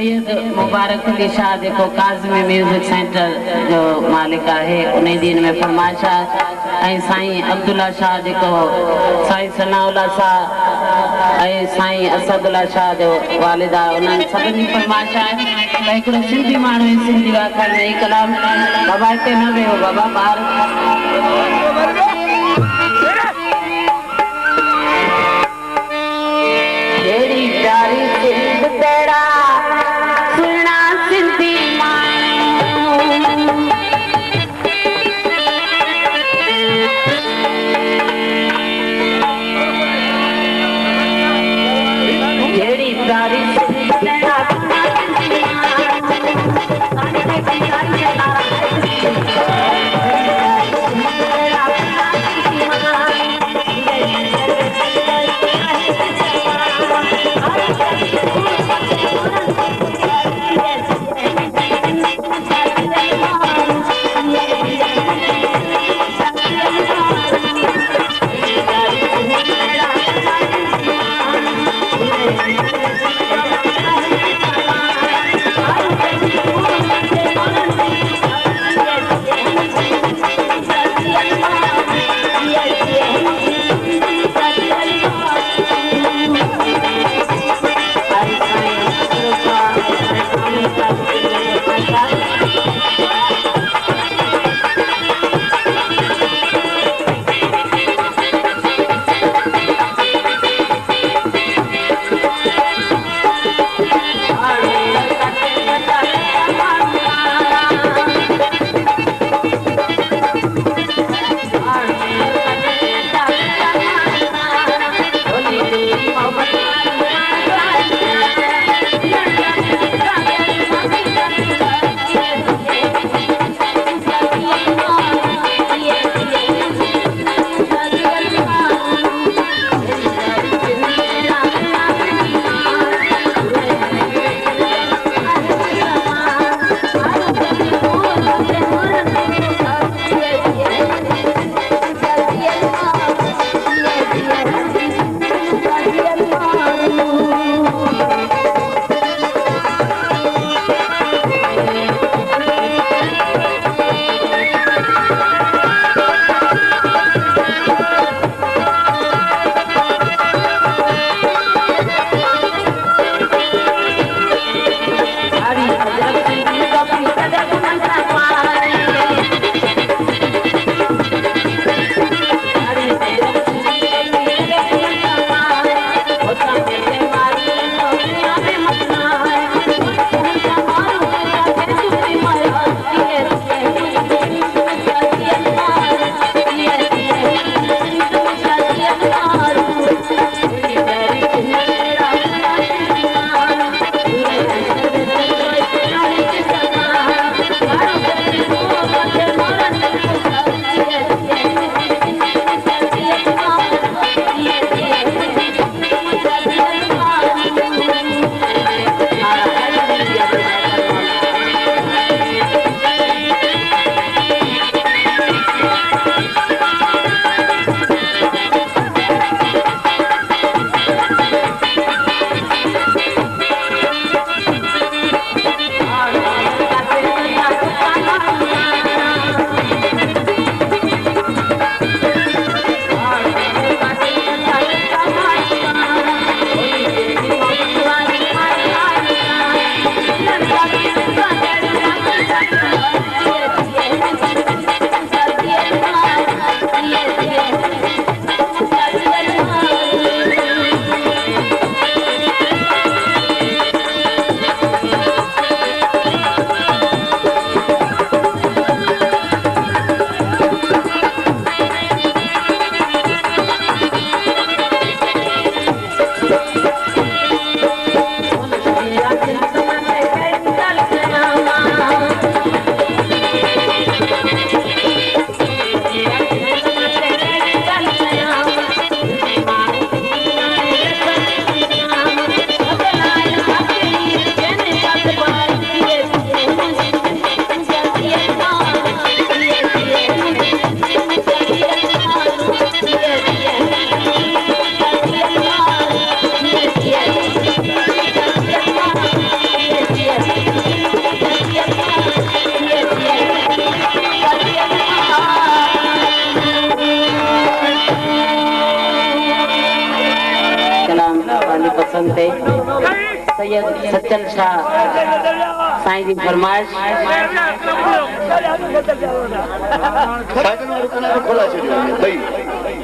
सैयद मुबारक अली शाह जो Kazmi music centre जो मालिक है उन दिन में फरमाइश है। साईं अब्दुल्ला शाह जो साईं सनाउल्ला शाह साईं असदुल्ला शाह जो वालिदा उन्हनि सभिनी फरमाइश है। हिकिड़ो सिंधी माण्हू सिंधी वाखण में ई कलाम बाबा हिते न वियो बाबा ॿार तेरी प्यारी सिंध तेरा सुना सिंधी तेरी प्यारी सिंध तेरा मुझे पसंद थे सैयद सच्चन शाह साईं जी फरमाइश साइकिल वारो कना खोला छॾियो भई